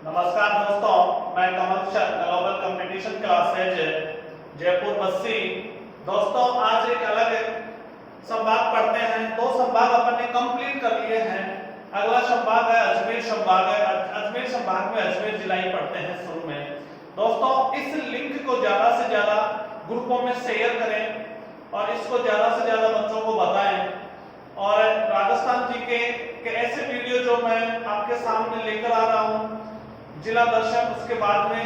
नमस्कार दोस्तों, मैं Kamal Sharma global competition classes Jaipur Bassi. दोस्तों आज एक अलग संभाग पढ़ते हैं। दो संभाग अपन ने कंप्लीट कर लिए हैं। अगला संभाग है अजमेर संभाग है। अजमेर संभाग में अजमेर जिला ही पढ़ते हैं शुरू में। दोस्तों इस लिंक को ज्यादा से ज्यादा ग्रुपों में शेयर करें और इसको ज्यादा से ज्यादा बच्चों को बताएं। और राजस्थान जी के ऐसे वीडियो जो मैं आपके सामने लेकर आ रहा हूं, जिला दर्शन, उसके बाद में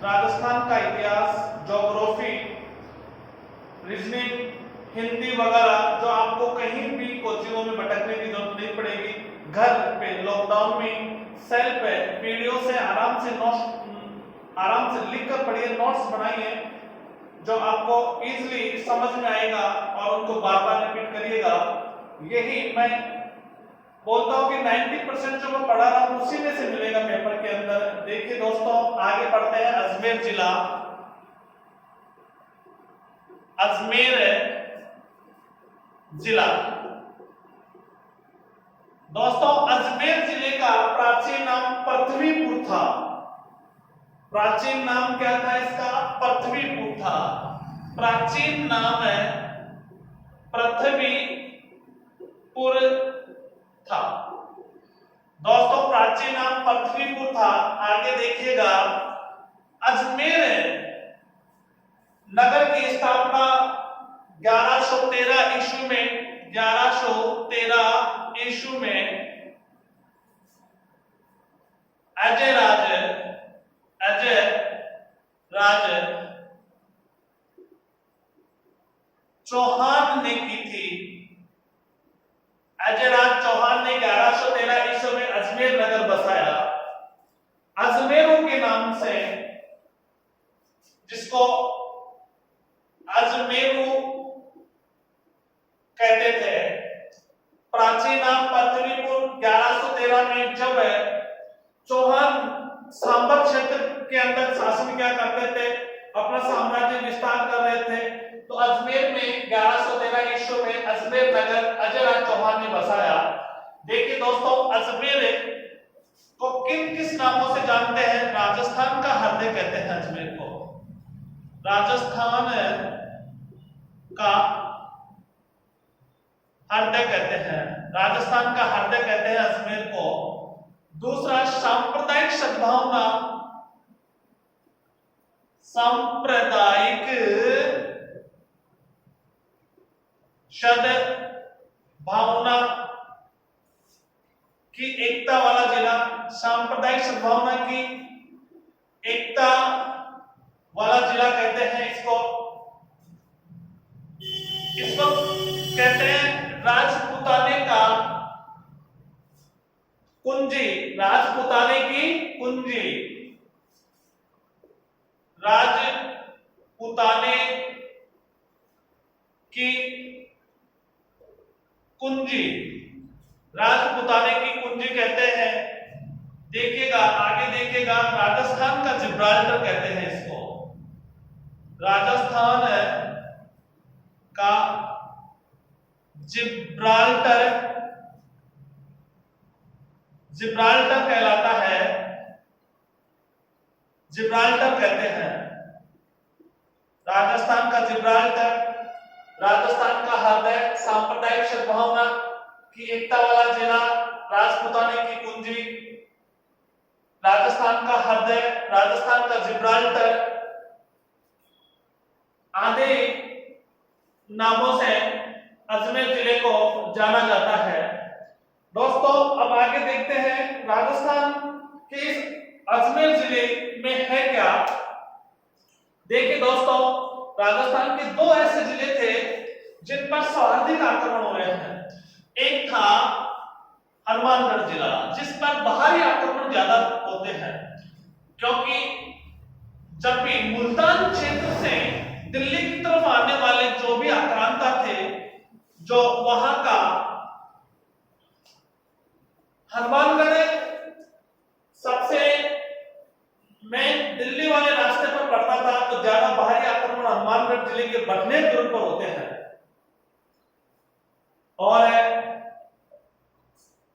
राजस्थान का इतिहास, ज्योग्राफी, रीजनिंग, हिंदी वगैरह, जो आपको कहीं भी कोचिंगों में भटकने की जरूरत नहीं पड़ेगी। घर पे लॉकडाउन में सेल पे वीडियो से आराम से लिख कर पढ़िए, नोट्स बनाइए जो आपको इजीली समझ में आएगा और उनको बार बार रिपीट करिएगा। यही मैं बोलता हूं कि 90% जो मैं पढ़ा रहा हूं उसी में से मिलेगा पेपर के अंदर। देखिए दोस्तों आगे पढ़ते हैं। अजमेर जिला, अजमेर जिला। दोस्तों अजमेर जिले का प्राचीन नाम पृथ्वीपुर था। प्राचीन नाम क्या था इसका? पृथ्वीपुर था। प्राचीन नाम है पृथ्वीपुर था। दोस्तों प्राचीन नाम पृथ्वीपुर था। आगे देखिएगा, अजमेर नगर की स्थापना 1113 ईस्वी में, 1113 ईस्वी में अजय राज चौहान ने की थी। अजय राज चौहान ने 1113 ईस्वी में अजमेर नगर बसाया। अजमेरों के नाम से, जिसको अजमेरू कहते थे, प्राचीन नाम पृथ्वीपुर। 1113 में जब चौहान सांबर क्षेत्र के अंदर शासन क्या करते थे, अपना साम्राज्य विस्तार कर रहे थे, तो अजमेर में 1113 ईस्वी में अजमेर नगर अजय राज चौहान ने बसाया। देखिए दोस्तों अजमेर को किस नामों से जानते हैं? राजस्थान का हृदय कहते हैं अजमेर को। राजस्थान का हृदय कहते हैं, राजस्थान का हृदय कहते हैं अजमेर को। दूसरा, सांप्रदायिक सद्भावना, सांप्रदायिक सद्भावना की एकता वाला जिला। सांप्रदायिक सद्भावना की एकता वाला जिला कहते हैं इसको। कहते हैं राजपूताने का कुंजी, राजपूताने की कुंजी, राजपूताने की कुंजी, राजपूताने की कुंजी कहते हैं। देखिएगा आगे देखिएगा, राजस्थान का जिब्राल्टर कहते हैं इसको। राजस्थान का जिब्राल्टर कहलाता है, जिब्राल्टर कहते हैं। राजस्थान का जिब्राल्टर, राजस्थान का हृदय, सांप्रदायिक सद्भावना की एकता वाला जिला, राजपूताने की कुंजी, राजस्थान का हृदय, राजस्थान का जिब्राल्टर आदि नामों से अजमेर जिले को जाना जाता है। दोस्तों अब आगे देखते हैं राजस्थान के इस अजमेर जिले में है क्या। देखिए दोस्तों राजस्थान के दो ऐसे जिले थे जिन पर सर्वाधिक आक्रमण हुए हैं। एक था हनुमानगढ़ जिला, जिस पर बाहरी आक्रमण ज्यादा होते हैं, क्योंकि जब भी मुल्तान क्षेत्र से दिल्ली की तरफ आने वाले जो भी आक्रांता थे, जो वहां का हनुमानगढ़ सबसे मेन दिल्ली वाले रास्ते पर पड़ता था, तो ज्यादा बाहरी आक्रमण हनुमानगढ़ जिले के बटनेर दुर्ग पर होते हैं। और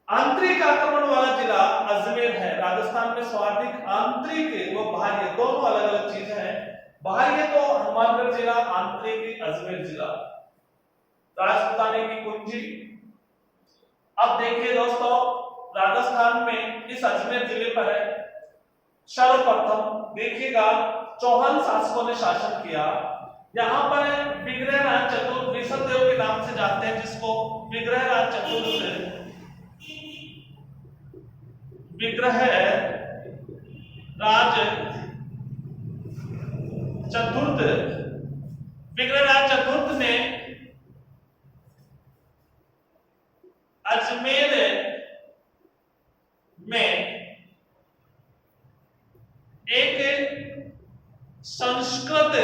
आंतरिक आक्रमण वाला जिला अजमेर है। राजस्थान में स्वादिक आंतरिक व बाह्य दोनों अलग अलग चीजें हैं। बाह्य तो हनुमानगढ़ जिला, आंतरिक अजमेर जिला। राजपूताने की कुंजी। अब देखिए दोस्तों, राजस्थान में इस अजमेर जिले पर है सर्वप्रथम देखिएगा चौहान शासकों ने शासन किया। यहाँ पर विग्रहराज चतुर्थ ऋषभदेव के नाम से जानते हैं, जिसको विग्रहराज चतुर्थ विग्रहराज चतुर्थ ने अजमेर में एक संस्कृत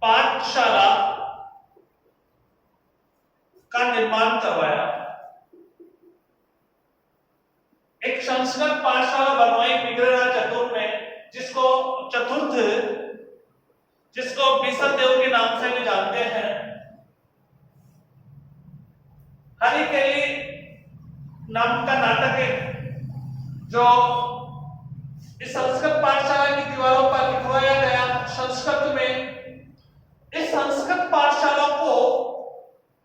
पाठशाला का निर्माण करवाया। एक संस्कृत पाठशाला बनवाई विग्रहराज चतुर्थ ने, जिसको ऋषभदेव के नाम से भी जानते हैं। हरिकेली नाम का नाटक है जो इस संस्कृत पाठशाला की दीवारों पर लिखवाया गया संस्कृत में। इस संस्कृत पाठशाला को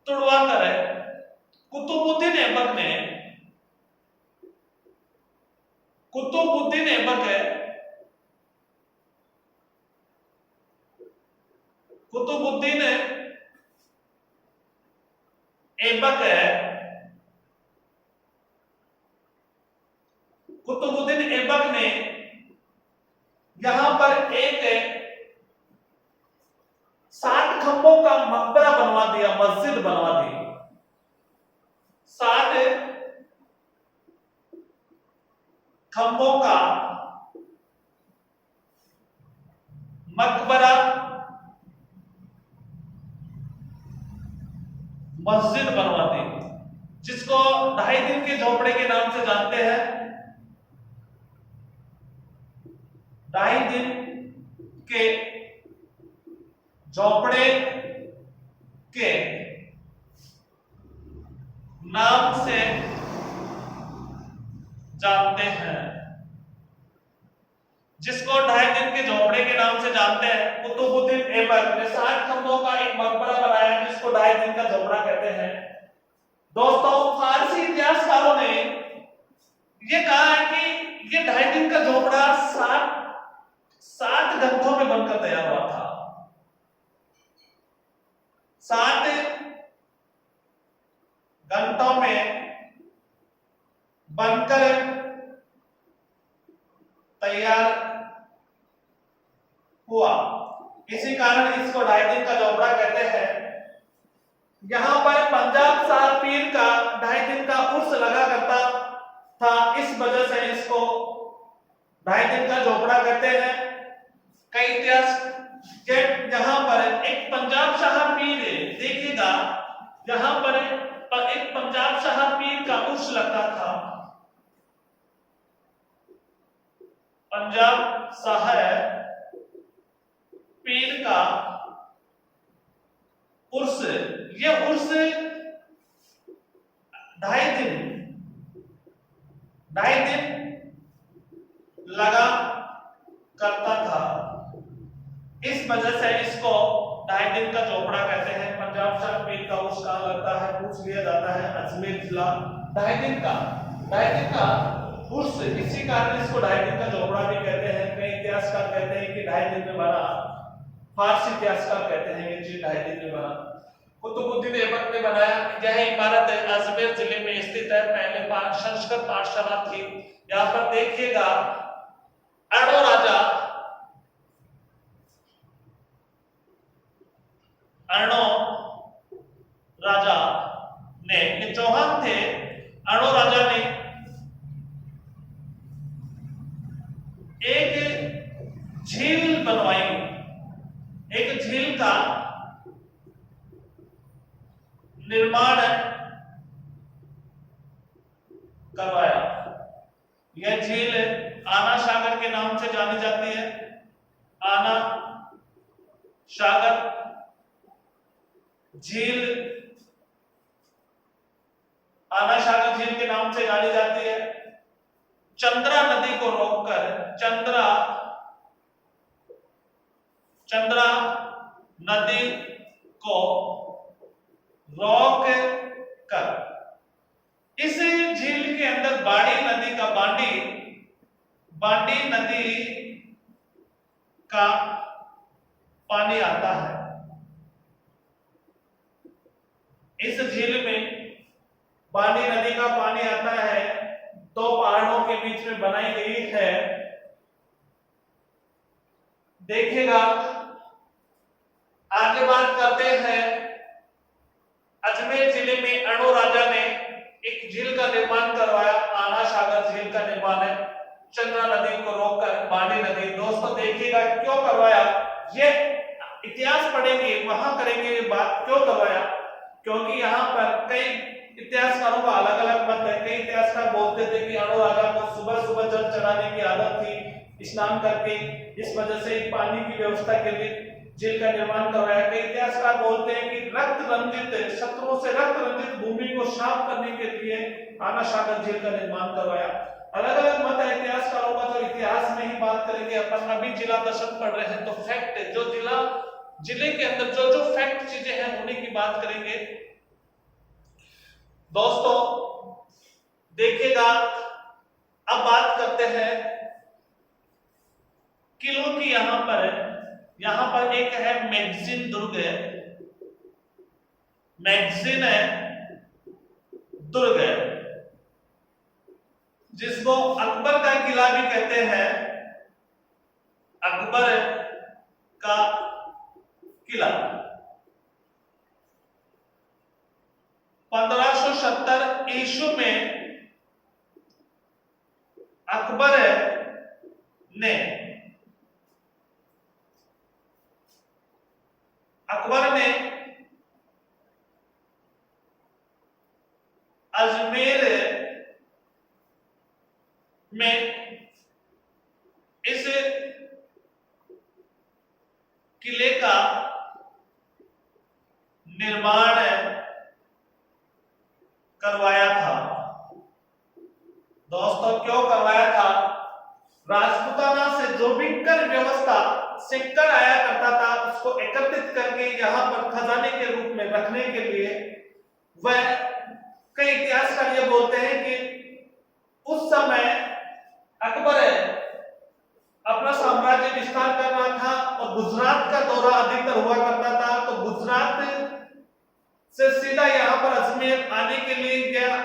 तुड़वा कर कुतुबुद्दीन ऐबक ने यहां पर एक 60 खंभों का मकबरा बनवा दिया, मस्जिद बनवा दी। 60 खंभों का मकबरा मस्जिद बनवा दी, जिसको 2.5 दिन के झोपड़े के नाम से जानते हैं। 2.5 दिन के झोपड़े के नाम से जानते हैं, जिसको 2.5 दिन के झोपड़े के नाम से जानते हैं। कुतुबुद्दीन ऐबक ने 60 खंभों का एक मकबरा बनाया, जिसको 2.5 दिन का झोपड़ा कहते हैं। दोस्तों, फारसी इतिहासकारों ने ये कहा है कि ये 2.5 दिन का झोपड़ा 60 घंटों में बनकर तैयार हुआ था। 60 घंटों में बनकर तैयार हुआ। इसी कारण इसको 2.5 दिन का झोपड़ा कहते हैं। यहां पर पंजाब साहब पीर का 2.5 दिन का उर्स लगा करता था, इस वजह से इसको 2.5 दिन का झोपड़ा कहते हैं। कई इतिहास यहां पर एक पंजाब शाह पीर देखिएगा, यहां पर एक पंजाब शाह पीर का उर्स लगता था। पंजाब साहब पीर का उर्स, ये उर्स 2.5 दिन लगा करता था। इस वजह से इसको 2.5 दिन का झोपड़ा कहते हैं। पंजाब शाह पीर का उर्स कहां लगता है, पूछ लिया जाता है, अजमेर जिला। 2.5 दिन का उर्स, इसी कारण इसको 2.5 दिन का झोपड़ा भी कहते हैं। कई इतिहासकार कहते हैं कि 2.5 दिन में बना, फारसी इतिहासकार कहते हैं ये चीज 2.5 दिन में बना। कुतुबुद्दीन ऐबक ने बनाया। यह इमारत अजमेर जिले में स्थित है। पहले संस्कृत पाठशाला थी। यहाँ पर देखिएगा अर्णो राजा ने, ये चौहान थे, अर्णो राजा ने एक झील बनवाई, एक झील का निर्माण करवाया। यह झील आना सागर के नाम से जानी जाती है। आना सागर झील, आना सागर झील के नाम से जानी जाती है। चंद्रा नदी को रोककर चंद्रा नदी को रोक कर इस झील के अंदर बांडी नदी का पानी आता है। इस झील में बांडी नदी का पानी आता है, दो पहाड़ों के बीच में बनाई गई है। देखिएगा, आगे बात करते हैं। अजमेर जिले में अणु राजा ने एक झील का निर्माण करवाया, आना सागर झील का निर्माण है, चंद्रा नदी को रोककर बांडी नदी। दोस्तों देखिएगा क्यों करवाया, ये इतिहास पढ़ेंगे वहां करेंगे ये बात, क्यों करवाया, क्योंकि यहाँ पर कई इतिहासकारों का अलग अलग मत है। कई इतिहासकार बोलते थे कि अणु राजा को सुबह सुबह जल चढ़ाने की आदत थी, स्नान करके, इस वजह से पानी की व्यवस्था के लिए झील का निर्माण करवाया। कई इतिहासकार बोलते हैं कि रक्त रंजित, शत्रुओं से रक्त रंजित भूमि को साफ करने के लिए आना सागर झील का निर्माण करवाया। अलग अलग मत है इतिहासकारों का, जो इतिहास में ही बात करेंगे अपन। अभी जिला दशक पढ़ रहे हैं तो फैक्ट, जो जिले के अंदर जो जो फैक्ट चीजें हैं उन्हीं की बात करेंगे। दोस्तों देखिएगा, अब बात करते हैं किलों की। यहां पर एक है मैगजीन दुर्ग है, मैगजीन है दुर्ग है, जिसको अकबर का किला भी कहते हैं, अकबर का किला। 1570 ईस्वी में अकबर ने अजमेर में इस किले का निर्माण करवाया था। दोस्तों क्यों करवाया था, राजपूताना से जो भी कर व्यवस्था से कर आया करता था उसको एकत्रित करके यहाँ पर खजाने के रूप में रखने के लिए। वह कई इतिहासकार ये बोलते हैं कि उस समय अकबर अपना साम्राज्य विस्तार कर रहा था और गुजरात का दौरा अधिकतर हुआ करता था, तो गुजरात से सीधा यहाँ पर अजमेर आने के लिए गया।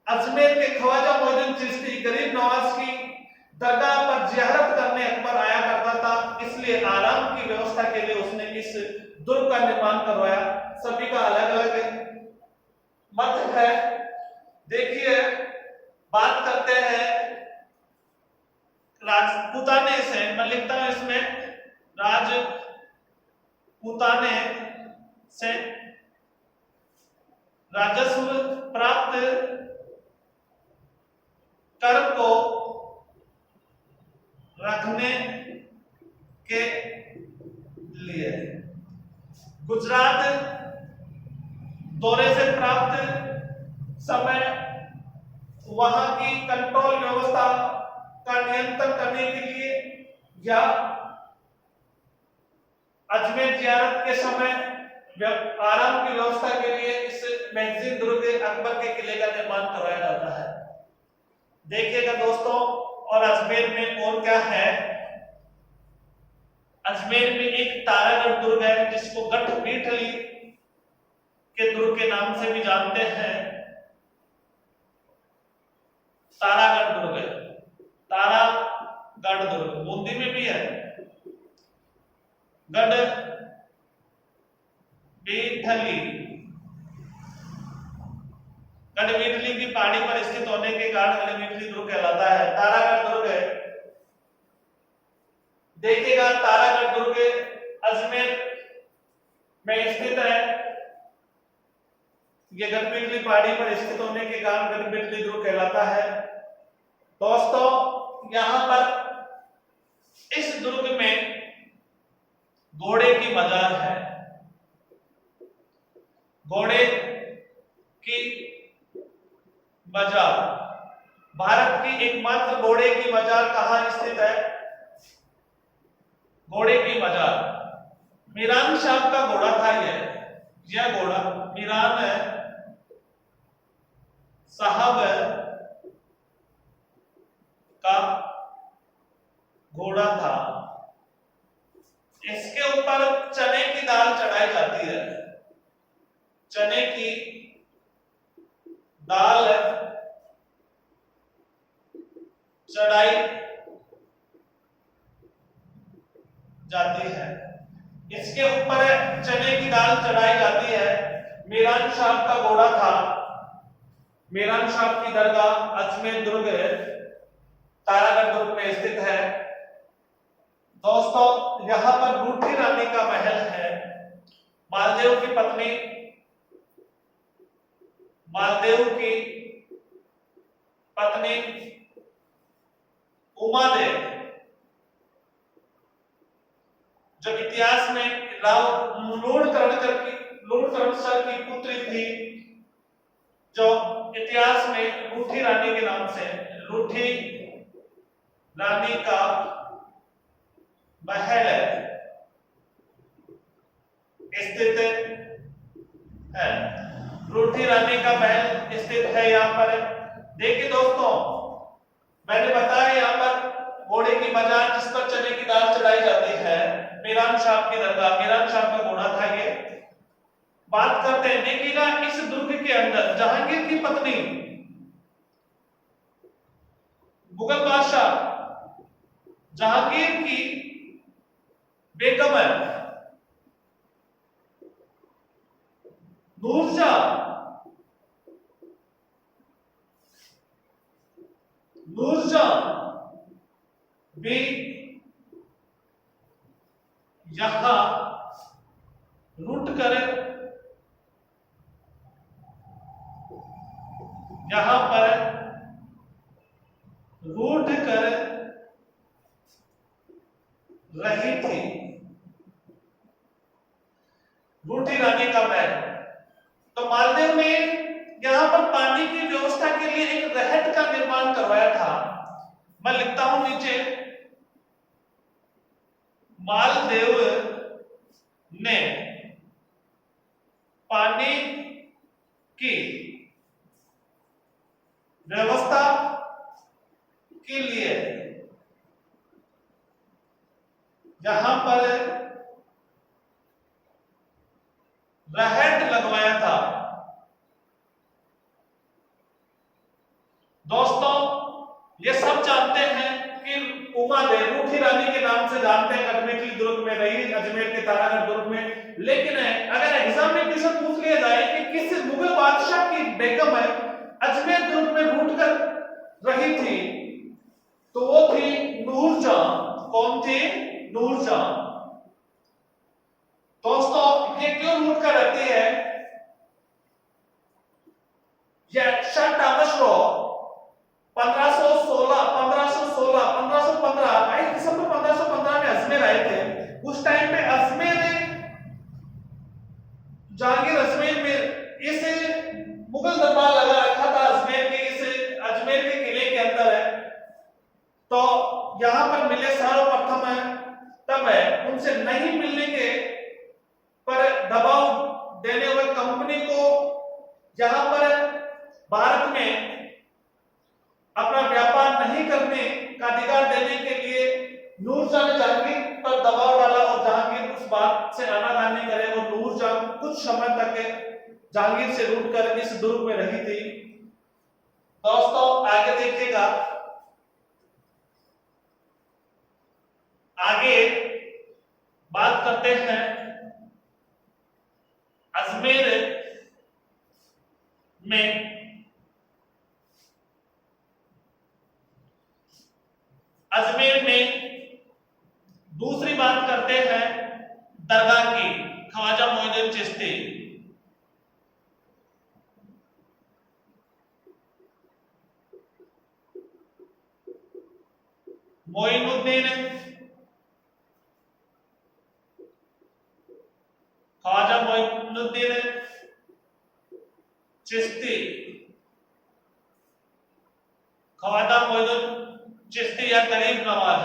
अजमेर के ख्वाजा मोइनुद्दीन चिश्ती गरीब नवाज की दरगाह पर जियारत करने अकबर आया करता था, इसलिए आराम की व्यवस्था के लिए उसने इस दुर्ग का निर्माण करवाया। सभी का अलग अलग मत है। देखिए, बात करते हैं राजपूताने से, मैं लिखता हूं इसमें, राजपूताने से राजस्व प्राप्त कर को रखने के लिए गुजरात दौरे से प्राप्त समय वहां की कंट्रोल व्यवस्था का नियंत्रण करने के लिए या अजमेर जियारत के समय आराम की व्यवस्था के लिए इस मैगजीन दुर्ग अकबर के किले का निर्माण करवाया जाता है। देखिएगा दोस्तों, और अजमेर में और क्या है, अजमेर में एक तारागढ़ दुर्ग है जिसको गढ़-पीठली के दुर्ग के नाम से भी जानते हैं। तारागढ़ दुर्ग बूंदी में भी है। गढ़-पीठली की पहाड़ी पर स्थित होने के कारण गढ़-पीठली दुर्ग कहलाता है। तारागढ़ दुर्ग है, देखिएगा, तारागढ़ दुर्ग अजमेर में स्थित है। यह गढ़-पीठली पहाड़ी पर स्थित होने के कारण गढ़-पीठली दुर्ग कहलाता है। दोस्तों यहां पर इस दुर्ग में घोड़े की मजार है। घोड़े की मजार भारत की एक बाजार कहाँ स्थित है? घोड़े की बाजार। मीरान शाह का घोड़ा था यह घोड़ा मीरान साहब का घोड़ा था। इसके ऊपर चने की दाल चढ़ाई जाती है। चने की दाल चढ़ाई जाती है। इसके ऊपर चने की दाल चढ़ाई जाती है। मीरान शाह का घोड़ा था। मीरान शाह की दरगाह अजमेर दुर्ग तारागढ़ दुर्ग में स्थित है। दोस्तों यहां पर रूठी रानी का महल है। मालदेव की पत्नी उमादेव जो इतिहास में लूणकरण की पुत्री थी, जो इतिहास में रूठी रानी के नाम से रूठी रानी का महल स्थित है। रूठी रानी का महल स्थित है यहाँ पर। देखिए दोस्तों, मैंने बताया यहाँ पर घोड़े की बाजार जिस पर चने की दाल चढ़ाई जाती है। मीरान शाह की दरगाह, मीरान शाह का घोड़ा था ये। बात करते हैं, देखिएगा इस दुर्ग के अंदर जहांगीर की पत्नी मुगल बादशाह जहांगीर की बेगम है नूरजहां भी यहां लूट कर यहां पर लूट कर रही थी। रूठी रानी का महल। तो मालदेव ने यहां पर पानी की व्यवस्था के लिए एक रहट का निर्माण करवाया था। मैं लिखता हूं नीचे, मालदेव ने पानी की व्यवस्था के लिए यहां पर रहट लगवाया था। दोस्तों ये सब जानते हैं कि उमादेव रूठी रानी के नाम से जानते हैं, अजमेर दुर्ग में रही, अजमेर के तारागढ़ दुर्ग में। लेकिन अगर एग्जाम में क्वेश्चन पूछ लिया जाए कि किस मुगल बादशाह की बेगम है अजमेर दुर्ग में लूट कर रही थी, तो वो थी नूरजहां। कौन थी? नूरजहां। दोस्तों ये क्यों लूट कर रहती है? यह शाह टॉमस रो 1516 22 दिसंबर 1515 में अजमेर आए थे। उस टाइम पे अजमेर जहांगीर अजमेर में इस मुगल दरबार लगा रखा था। अजमेर के किले के अंदर है। तो यहां पर मिले सर्वप्रथम है, तब है उनसे नहीं मिलने के पर दबाव देने हुए कंपनी को यहां पर भारत में अपना व्यापार नहीं करने का अधिकार देने के लिए नूरजहां ने जहांगीर पर दबाव डाला और जहांगीर उस बात से आनाकानी करे और नूरजहां कुछ समय तक जहांगीर से लूट कर इस दुर्ग में रही थी। दोस्तों आगे देखिएगा, आगे बात करते हैं अजमेर में दूसरी बात करते हैं दरगाह की, ख्वाजा मोइनुद्दीन चिश्ती। ख्वाजा मोइनुद्दीन चिश्ती, ख्वाजा मोइनुद्दीन चिश्ती या गरीब नवाज।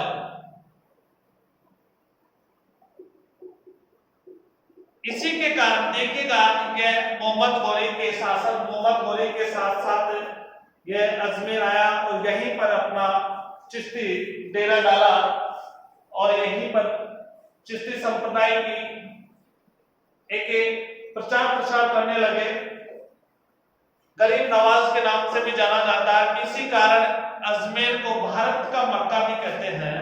इसी के कारण देखिएगा यह मोहम्मद गौरी के शासन, मोहम्मद गौरी के साथ साथ यह अजमेर आया और यहीं पर अपना चिश्ती डेरा डाला और यहीं पर चिश्ती संप्रदाय की एक प्रचार प्रसार करने लगे। गरीब नवाज के नाम से भी जाना जाता है। इसी कारण अजमेर को भारत का मक्का भी कहते हैं।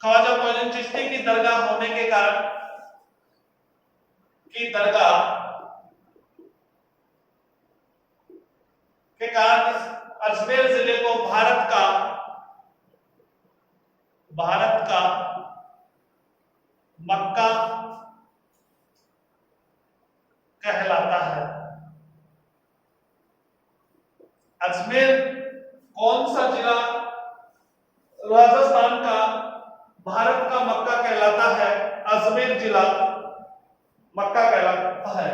ख्वाजा मोइनुद्दीन चिश्ती की दरगाह होने के कारण अजमेर जिले को भारत का मक्का कहलाता है। अजमेर कौन सा जिला राजस्थान का भारत का मक्का कहलाता है? अजमेर जिला मक्का कहलाता है।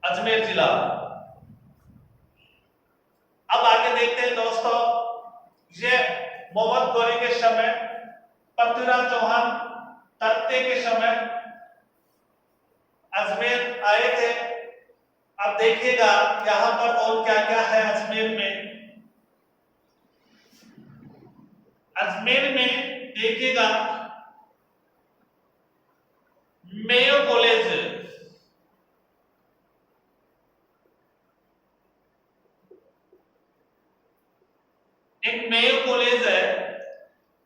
अजमेर जिला। अब आगे देखते हैं दोस्तों, ये मोहम्मद गौरी के समय, पृथ्वीराज चौहान तर्ते के समय अजमेर आए थे। अब देखिएगा यहां पर और क्या क्या है अजमेर में। अजमेर में देखिएगा मेयो कॉलेज, एक मेयो कॉलेज है।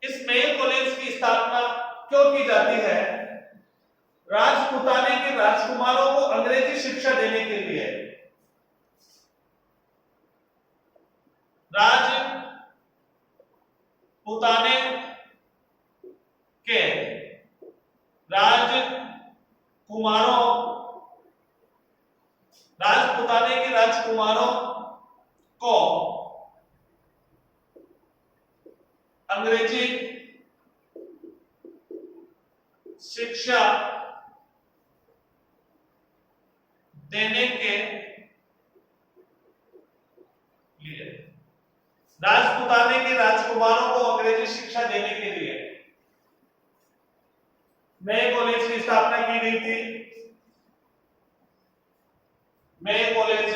इस मेयो कॉलेज की स्थापना क्यों की जाती है? राजपुताने के राजकुमारों को अंग्रेजी शिक्षा देने के लिए। राजपुताने के राजकुमारों को अंग्रेजी शिक्षा देने के लिए, राजपुताने के राजकुमारों को अंग्रेजी शिक्षा देने के लिए मेयो कॉलेज की स्थापना की गई थी। मेयो कॉलेज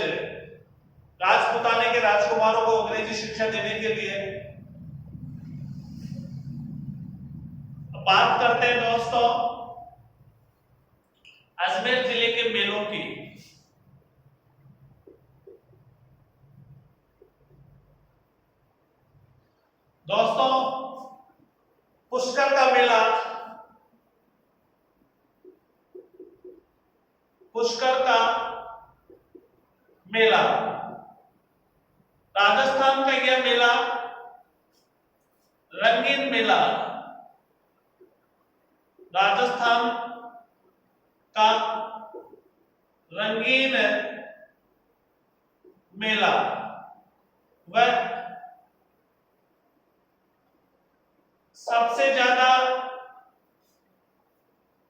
राजपुताने के राजकुमारों को अंग्रेजी शिक्षा देने के लिए। बात करते हैं दोस्तों अजमेर जिले के मेलों की। दोस्तों पुष्कर का मेला, पुष्कर का मेला, राजस्थान का यह मेला रंगीन मेला, राजस्थान का रंगीन मेला वह सबसे ज्यादा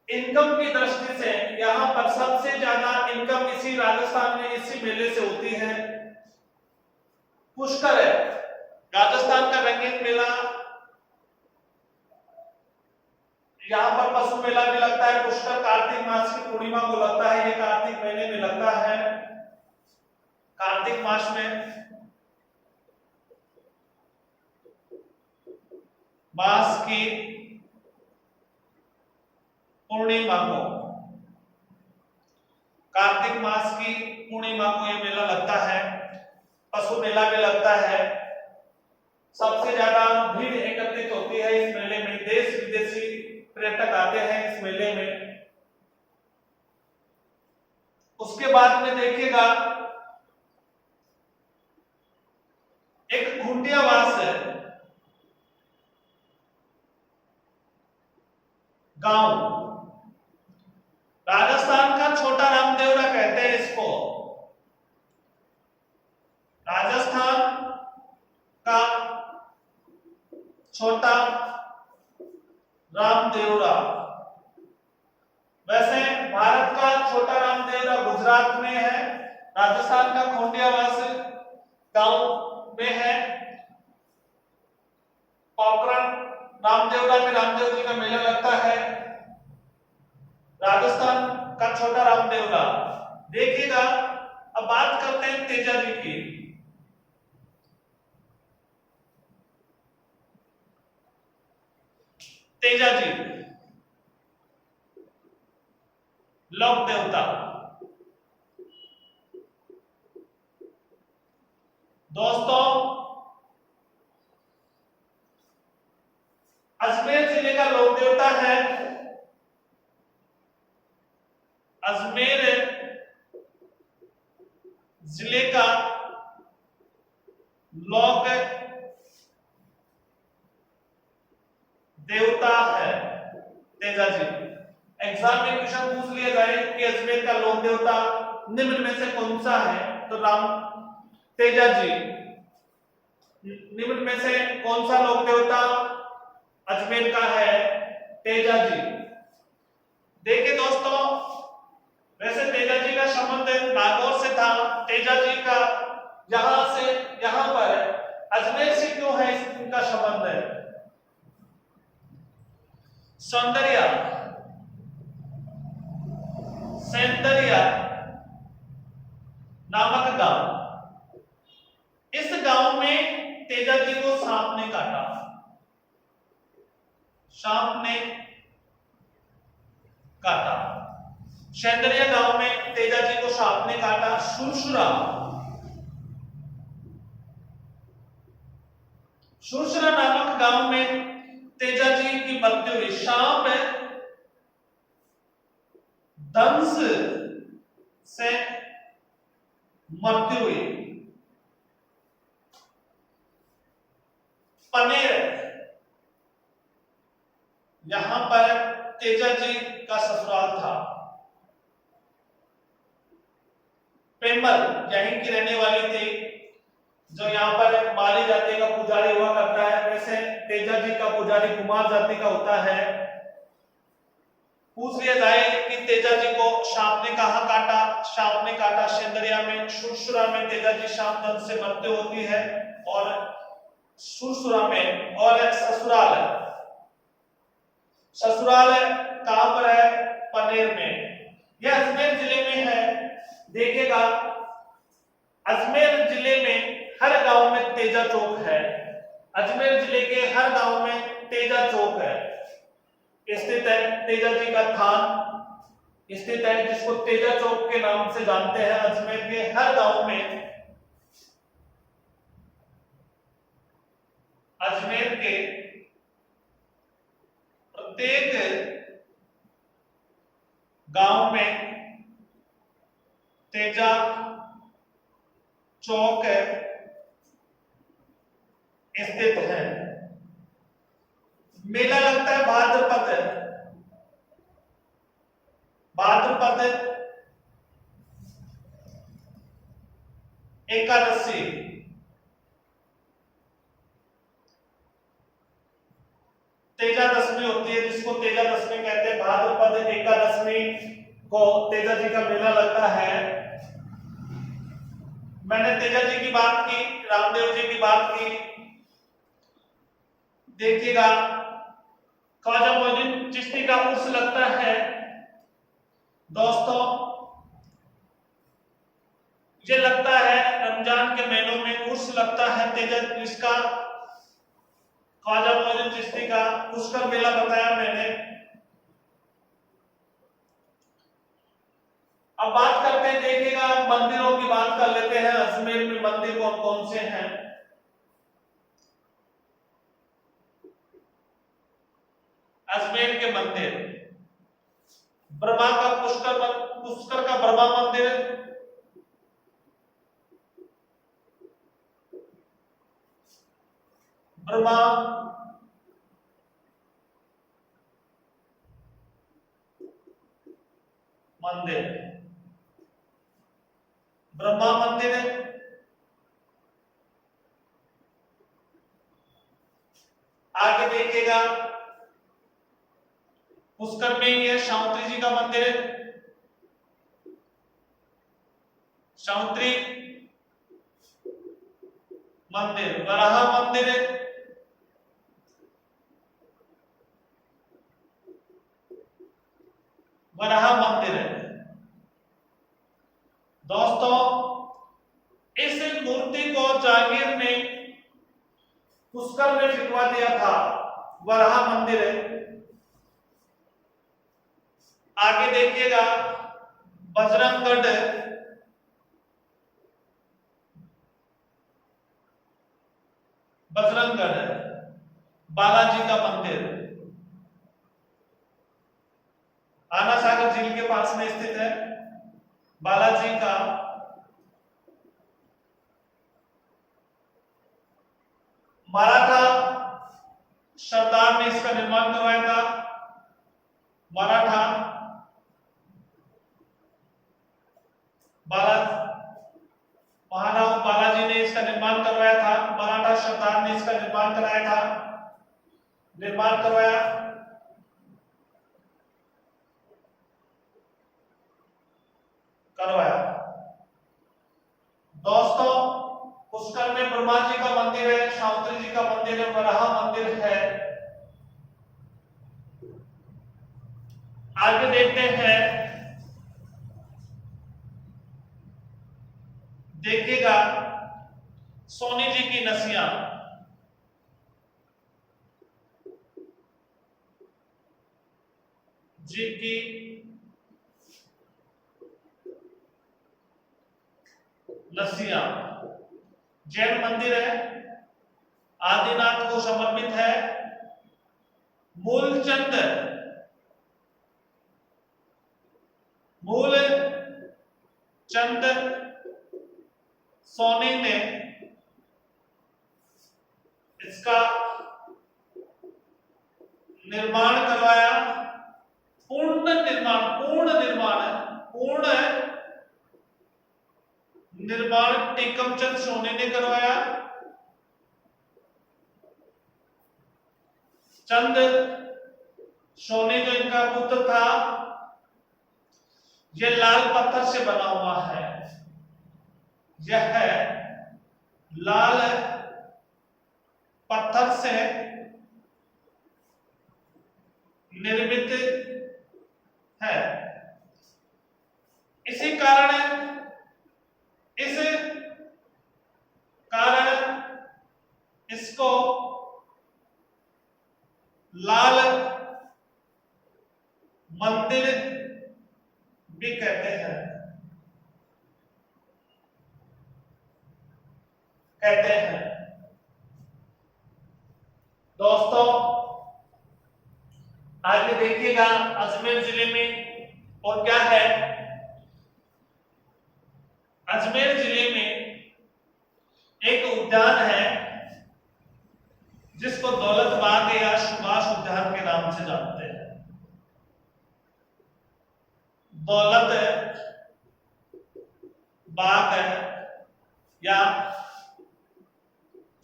इनकम की दृष्टि से, यहां पर सबसे ज्यादा इनकम इसी राजस्थान में इसी मेले से होती है। पुष्कर है राजस्थान का रंगीन मेला। यहाँ पर पशु मेला भी लगता है। पुष्कर कार्तिक मास की पूर्णिमा को लगता है। ये कार्तिक महीने में लगता है, कार्तिक मास में, मास की पूर्णिमा को, कार्तिक मास की पूर्णिमा को ये मेला लगता है। पशु मेला भी लगता है। सबसे ज्यादा भीड़ एकत्रित होती है इस मेले में। देश विदेशी पर्यटक आते हैं इस मेले में। उसके बाद में देखिएगा एक खुंटियावास गांव, राजस्थान का छोटा रामदेवरा कहते हैं इसको। राजस्थान का छोटा रामदेवरा। वैसे भारत का छोटा रामदेवरा गुजरात में है, राजस्थान का खुंटियावास गांव में है। तेजाजी लोक देवता। दोस्तों अजमेर जिले का लोक देवता है, अजमेर जिले का लोक देवता है तेजाजी। एग्जाम में क्वेश्चन पूछ लिया जाए कि अजमेर का लोक देवता निम्न में से कौन सा है, तो राम तेजाजी निम्न में से कौन सा लोक देवता अजमेर का है, तेजाजी। देखिए दोस्तों, वैसे तेजाजी का संबंध नागौर से था। तेजाजी का यहां से यहां पर अजमेर से क्यों है, इनका संबंध है। सौंदर्या सौंदर्या नामक गांव, इस गांव में तेजाजी को सांप ने काटा, सांप ने काटा। सौंदर्या गांव में तेजाजी को सांप ने काटा। सुरसुरा, सुरसुरा नामक गांव में तेजाजी की मृत्यु हुई। सांप दंश से मृत्यु हुई। पनेर, यहां पर तेजाजी का ससुराल था। पेम्बल यहीं की रहने वाली थी, जो यहाँ पर माली जाति का पुजारी हुआ करता है। वैसे तेजाजी का पुजारी कुमार जाति का होता है। पूछ लिया जाए कि तेजाजी को सांप ने कहां काटा, सांप ने काटा सौंदर्या में। सुरसुरा में तेजाजी सांप दंश से मृत्यु होती है, और सुरसुरा में। और ससुराल, ससुराल कहां पर है, पनेर में। यह अजमेर जिले में है। देखिएगा, अजमेर जिले में हर गांव में तेजा चौक है। अजमेर जिले के हर गांव में तेजा चौक है, स्थित है। तेजाजी का थान स्थित है, जिसको तेजा चौक के नाम से जानते हैं। अजमेर के हर गांव में, अजमेर के प्रत्येक गांव में तेजा चौक स्थित है। मेला लगता है भाद्रपद, भाद्रपद एकादशी। तेजा दशमी होती है, जिसको तेजा दशमी कहते हैं। भाद्रपद एकादशी को तेजा जी का मेला लगता है। मैंने तेजा जी की बात की, रामदेव जी की बात की। देखिएगा, ख्वाजा मोइनुद्दीन चिश्ती का उर्स लगता है। दोस्तों, ये लगता है रमजान के महीनों में उर्स लगता है तेजा, इसका ख्वाजा मोइनुद्दीन चिश्ती का उसका मेला बताया मैंने। अब बात करते हैं, देखिएगा, मंदिरों की बात कर लेते हैं। अजमेर में मंदिर कौन कौन से हैं। अजमेर के मंदिर, ब्रह्मा का पुष्कर का ब्रह्मा मंदिर, ब्रह्मा मंदिर, ब्रह्मा मंदिर। आगे देखिएगा, पुष्कर में ये शांति जी का मंदिर है, शांति मंदिर। वराह मंदिर, वराह मंदिर है। दोस्तों, इस मूर्ति को जागीर ने पुष्कर में फिरवा दिया था। वराह मंदिर है। आगे देखिएगा बजरंगगढ़, बजरंगगढ़ बालाजी का मंदिर आना सागर झील के पास में स्थित है। बालाजी का मराठा सरदार ने इसका निर्माण करवाया था। मराठा महाराव बालाजी ने इसका निर्माण करवाया था। मराठा सरदार ने इसका निर्माण कराया था, निर्माण करवाया। दोस्तों पुष्कर में ब्रह्मा जी का मंदिर है, सावित्री जी का मंदिर है, वराह मंदिर है। आगे देखते हैं, देखिएगा सोनी जी की नसिया, जी की नसिया जैन मंदिर है, आदिनाथ को समर्पित है। मूलचंद सोनी ने इसका निर्माण करवाया। पूर्ण निर्माण टीकमचंद सोनी ने करवाया। चंद सोनी जो इनका पुत्र था, यह लाल पत्थर से बना हुआ है। यह लाल पत्थर से निर्मित है। इस कारण इसको लाल मंदिर भी कहते हैं। दोस्तों आगे देखिएगा अजमेर जिले में और क्या है। अजमेर जिले में एक उद्यान है जिसको दौलत बाग या सुभाष उद्यान के नाम से जानते हैं। दौलत बाग या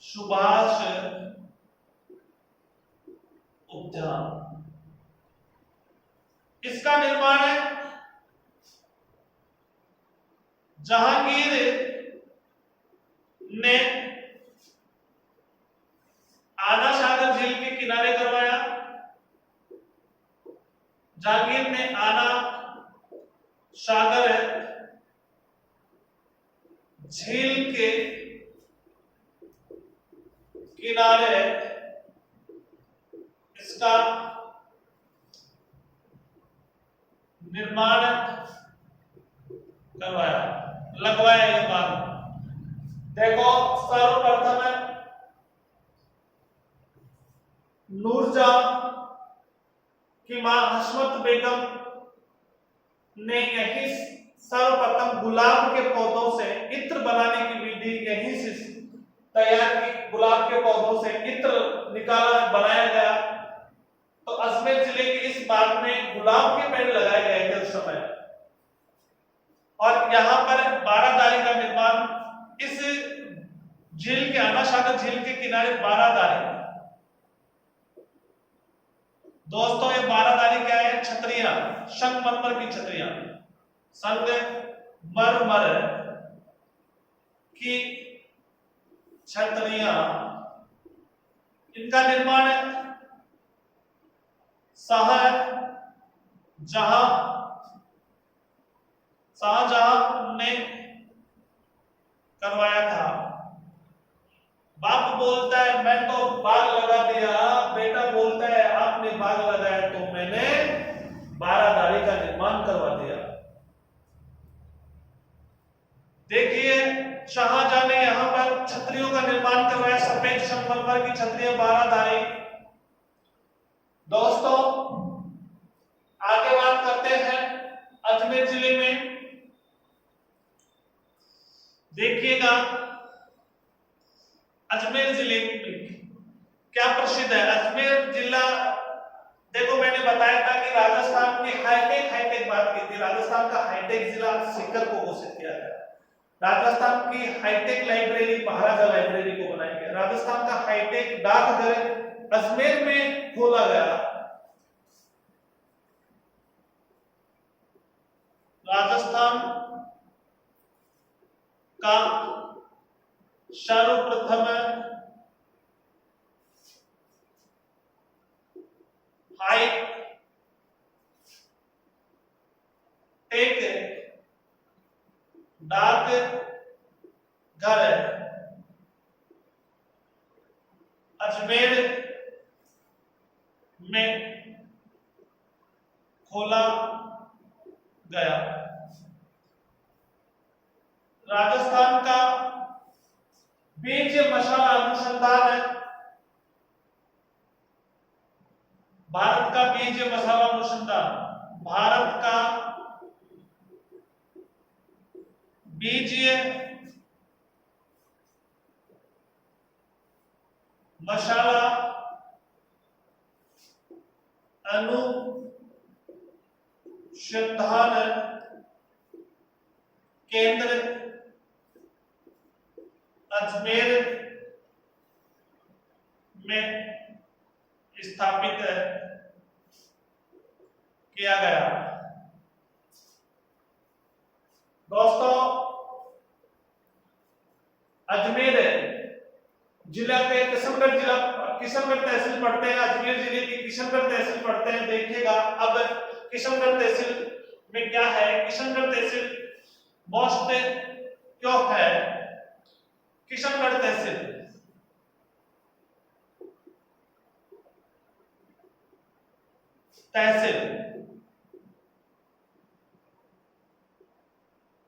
सुभाष उद्यान, इसका निर्माण जहांगीर ने आना सागर झील के किनारे करवाया। जहांगीर ने आना सागर झील के किनारे इसका निर्माण करवाया, लगवाया। ये बात देखो, सर्वप्रथम नूरजहां की मां हस्मत बेगम ने यही सर्वप्रथम गुलाब के पौधों से इत्र बनाने की विधि यहीं से तैयार की। गुलाब के पौधों से इत्र निकाला, बनाया गया। तो अजमेर जिले के इस बाग में गुलाब के पेड़ लगाए गए थे उस समय। और यहाँ पर बारादारी का निर्माण इस झील के आना सागर झील के किनारे बारादारी। दोस्तों ये बारादारी क्या है? छतरियां, संगमरमर की छतरियां, संगमरमर की छतरियां, इनका निर्माण शाहजहां ने करवाया था। बाप बाप बोलता है मैं तो बाग लगा दिया, बेटा बोलता है आपने बाग लगाया तो मैंने बारादारी का निर्माण करवा दिया। देखिए शाहजहां ने यहां पर छतरियों का निर्माण करवाया, सफेद संगमरमर की छतरियां बारादारी। दोस्तों आगे बात करते हैं अजमेर जिले में। देखिएगा अजमेर जिले क्या प्रसिद्ध है। अजमेर जिला, देखो मैंने बताया था कि राजस्थान की हाईटेक बात की थी, राजस्थान का हाईटेक जिला सीकर को घोषित किया गया। राजस्थान की हाईटेक लाइब्रेरी महाराजा लाइब्रेरी को बनाया गया। राजस्थान का हाईटेक डाकघर अजमेर में खोला गया। राजस्थान का सर्वप्रथम हाईटेक डाकघर अजमेर में खोला गया। राजस्थान का बीज मसाला अनुसंधान, भारत का बीज मसाला अनुसंधान, भारत का बीज मसाला अनुसंधान केंद्र अजमेर में स्थापित किया गया। दोस्तों अजमेर जिला के किशनगढ़ तहसील पढ़ते हैं, अजमेर जिले की किशनगढ़ तहसील पढ़ते हैं। देखिएगा अब किशनगढ़ तहसील में क्या है। किशनगढ़ तहसील मोस्ट क्यों है किशनगढ़ तहसील?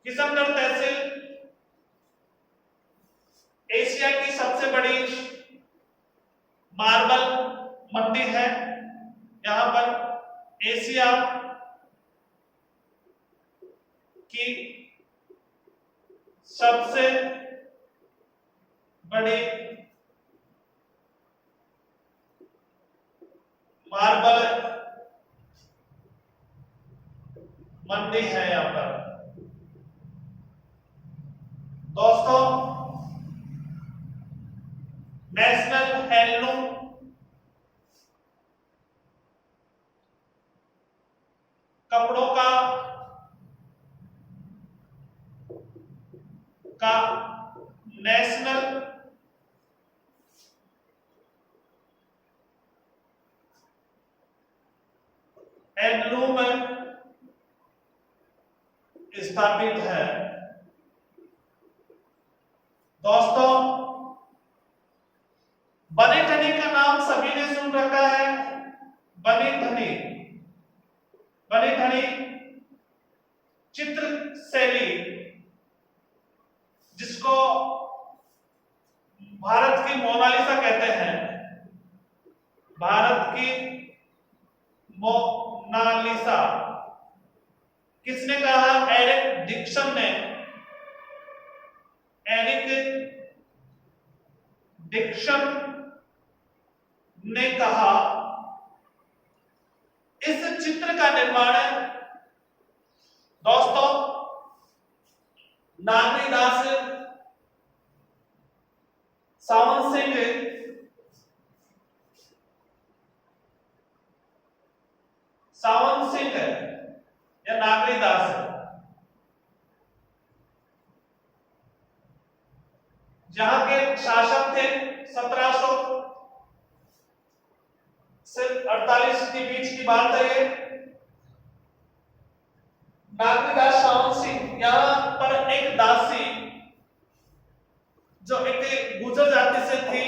किशनगढ़ तहसील एशिया की सबसे बड़ी मार्बल मंडी है। यहां पर एशिया की सबसे बड़ी मार्बल मंडी है यहां पर। दोस्तों नेशनल हैंडलूम कपड़ों का नेशनल हैंडलूम स्थापित है। दोस्तों बनीठनी का नाम सभी ने सुन रखा है। बनीठनी चित्र शैली, जिसको भारत की मोनालिसा कहते हैं। भारत की मोनालिसा किसने कहा? एरिक डिक्सन ने। एरिक डिक्सन ने कहा इस चित्र का निर्माण दोस्तों नागरीदास सावंत सिंह या नागरीदास, जहां के शासक थे 1700 से 48 के बीच की बात है ये। नागरीदास सावंत सिंह यहां पर एक दासी जो एक गुर्जर जाति से थी,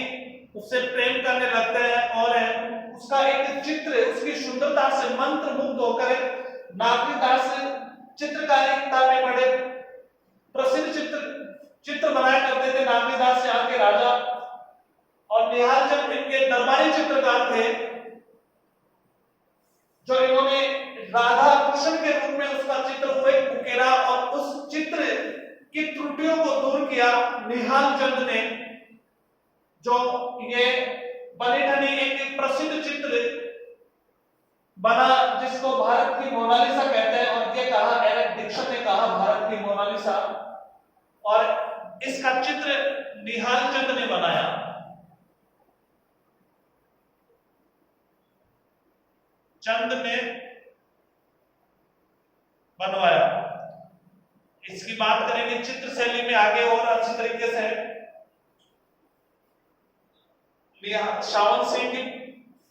उससे प्रेम करने लगते हैं और उसका एक चित्र उसकी सुंदरता से मंत्रमुग्ध होकर नागरीदास चित्रकारिता में बड़े प्रसिद्ध चित्र बनाया करते थे। नागरीदास यहाँ के राजा और निहाल चंद इनके दरबारी चित्रकार थे, जो इन्होंने राधा कृष्ण के रूप में उसका चित्र हुए उकेरा और उस चित्र की त्रुटियों को दूर किया निहाल चंद ने। जो ये बनी ठनी एक प्रसिद्ध चित्र बना जिसको भारत की मोनालिसा कहते हैं, और ये कहा एरिक डिक्सन ने कहा भारत की मोनालिसा, और इसका चित्र निहाल चंद ने बनाया। चंद ने बनवाया। इसकी बात करेंगे चित्र शैली में आगे और अच्छी तरीके से। शावन सिंह की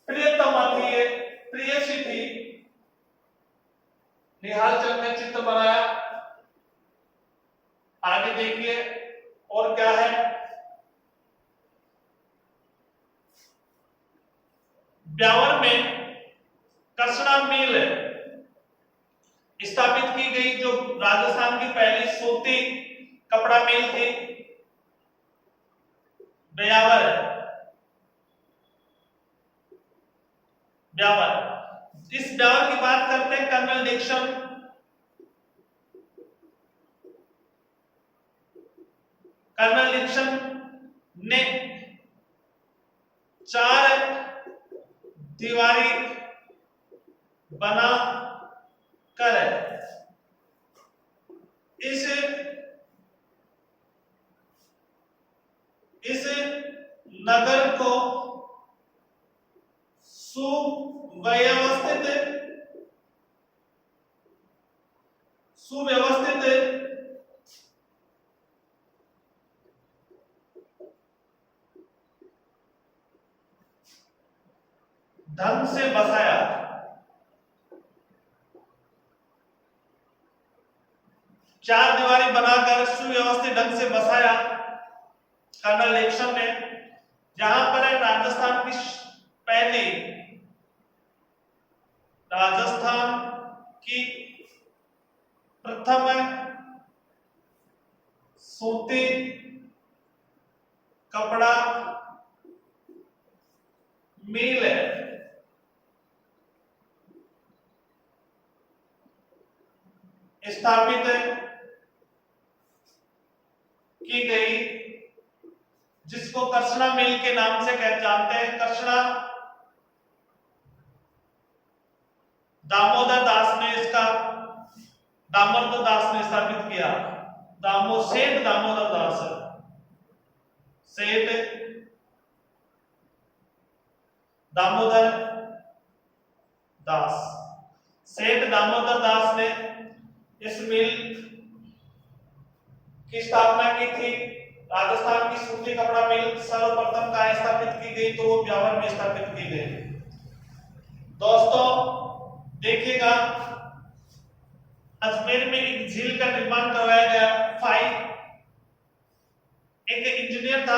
प्रियतमा थी, ये प्रियसी थी। निहाल चंद ने चित्र बनाया। आगे देखिए और क्या है। ब्यावर में कसना मिल स्थापित की गई, जो राजस्थान की पहली सूती कपड़ा मिल थी, ब्यावर। इस ब्यावर की बात करते हैं कर्नल डिक्सन। कर्नल डिक्सन ने 4 दीवारी बना कर इस नगर को सुव्यवस्थित ढंग से बसाया। 4 दीवारी बनाकर सुव्यवस्थित ढंग से बसाया कर्नल डिक्सन ने। जहां पर है राजस्थान की प्रथम सूती कपड़ा मिल स्थापित की गई, जिसको कृष्णा मिल के नाम से जानते हैं। कृष्णा दामोदर दास ने स्थापित किया। सेठ दामोदर दास ने इस मिल की स्थापना की थी। राजस्थान की सूती कपड़ा मिल सर्वप्रथम कहाँ स्थापित की गई, तो वो ब्यावर में स्थापित की गई। दोस्तों देखिएगा, अजमेर में एक झील का निर्माण करवाया गया। एक इंजीनियर था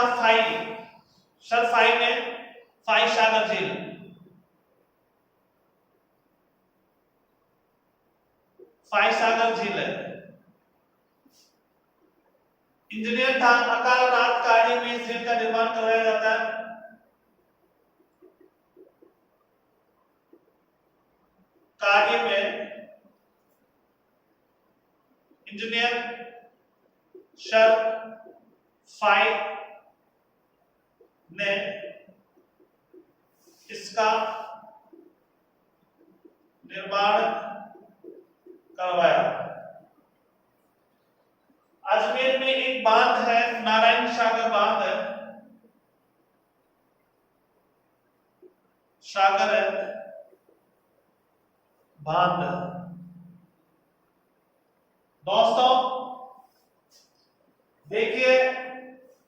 सर ने सागर झील। सागर झील है। इंजीनियर था, अकाल रात कार्य में झील का निर्माण करवाया जाता है। कार्य में इंजीनियर सर ने इसका निर्माण करवाया। अजमेर में एक बांध है, नारायण सागर बांध है, बांध। दोस्तों देखिए,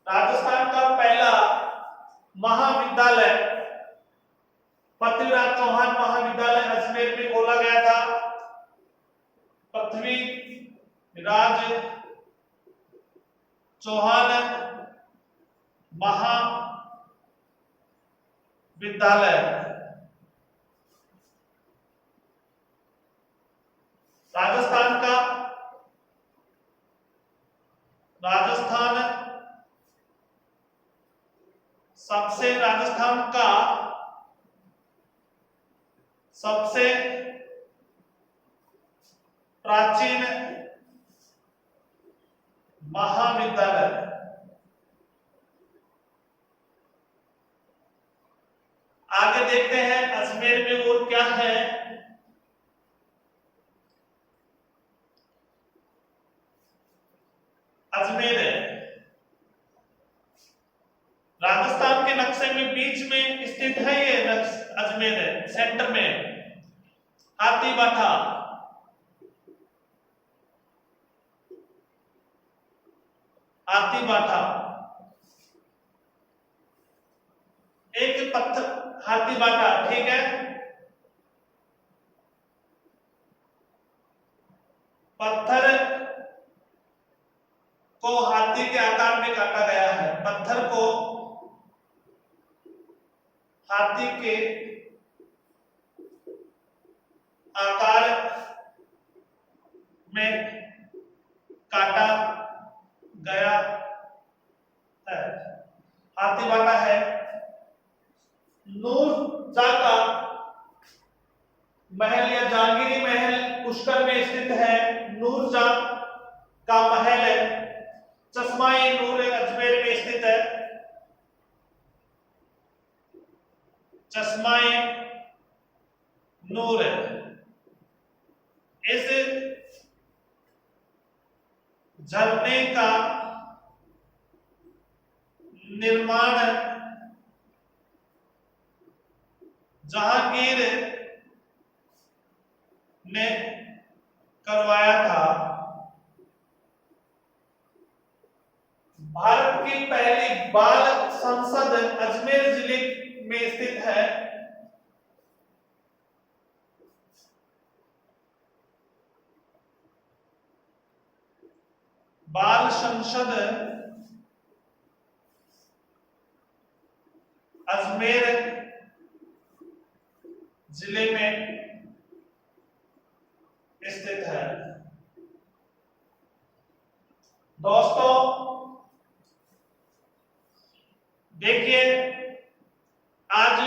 राजस्थान का पहला महाविद्यालय पृथ्वीराज चौहान महाविद्यालय अजमेर में खोला गया था। पृथ्वीराज चौहान महाविद्यालय विद्यालय। राजस्थान का सबसे प्राचीन महाविद्यालय। आगे देखते हैं अजमेर में और क्या है। अजमेर राजस्थान के नक्शे में बीच में स्थित है। ये अजमेर है, सेंटर में हाथीबाठा। हाथीबाठा एक पत्थर, हाथीबाठा, ठीक है। पत्थर को हाथी के आकार में काटा गया है। पत्थर को हाथी के आकार में काटा गया है। हाथीबाठा है। नूरजहां का महल या जहांगीरी महल पुष्कर में स्थित है। नूरजहां का महल है। चश्मा-ए नूर अजमेर में स्थित है। चश्मा-ए नूर इस झरने का निर्माण जहांगीर ने करवाया था। भारत की पहली बाल संसद अजमेर जिले में स्थित है। बाल संसद अजमेर जिले में स्थित है। दोस्तों देखिए, आज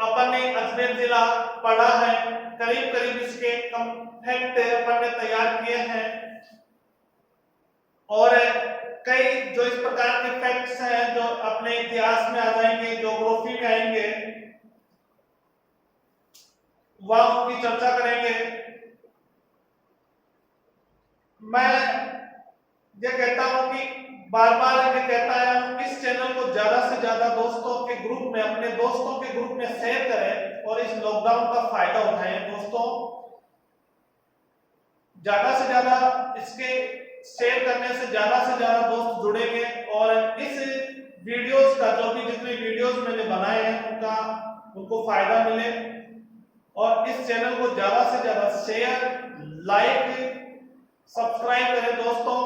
अपन ने अजमेर जिला पढ़ा है। करीब करीब इसके फैक्ट अपन ने तैयार किए हैं और कई जो इस प्रकार के फैक्ट्स हैं जो अपने इतिहास में आ जाएंगे, ज्योग्राफी में आएंगे, वह उनकी चर्चा करेंगे। मैं ये कहता हूं कि बार बार ये कहता है, इस चैनल को ज्यादा से ज्यादा दोस्तों के ग्रुप में, अपने दोस्तों के ग्रुप में शेयर करें और इस लॉकडाउन का फायदा उठाएं। दोस्तों ज्यादा से ज्यादा इसके शेयर करने से ज्यादा दोस्त जुड़ेंगे और इस वीडियोस का, जो भी जितने वीडियोस मैंने बनाए हैं उनको फायदा मिले। और इस चैनल को ज्यादा से ज्यादा शेयर, लाइक, सब्सक्राइब करें। दोस्तों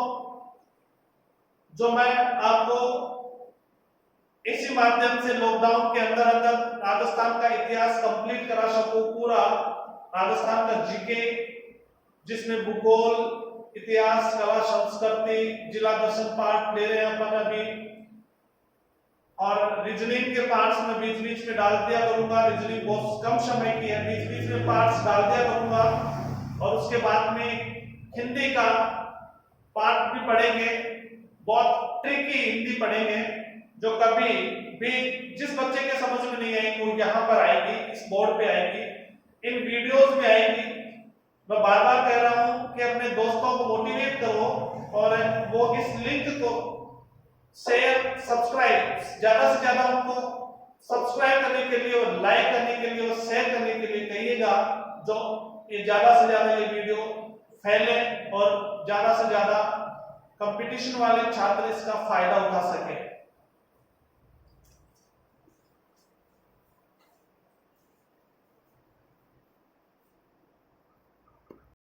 जो मैं आपको इसी माध्यम से लॉकडाउन के अंदर राजस्थान का इतिहास कंप्लीट करा सकूं, पूरा राजस्थान का जीके, जिसमें भूगोल, इतिहास, कला, संस्कृति, जिला दर्शन पार्ट ले रहे हैं अपन अभी, और रीजनिंग के पार्ट्स में बीच बीच में डाल दिया करूंगा। रीजनिंग बहुत कम समय की है, बीच बीच में पार्ट्स डाल दिया करूंगा। और उसके बाद में हिंदी का पार्ट भी पढ़ेंगे, बहुत ट्रिकी हिंदी पढ़ेंगे, जो कभी भी जिस बच्चे के समझ में नहीं आएगी वो यहाँ पर आएगी, इस बोर्ड पे आएगी, इन वीडियोस में आएगी। मैं बार बार कह रहा हूं कि अपने दोस्तों को मोटिवेट करो और वो इस लिंक को शेयर, सब्सक्राइब, ज्यादा से ज्यादा उनको सब्सक्राइब करने के लिए और लाइक करने के लिए और शेयर करने के लिए कहिएगा, जो ये ज्यादा से ज्यादा ये वीडियो फैले और ज्यादा से ज्यादा कंपटीशन वाले छात्र इसका फायदा उठा सके।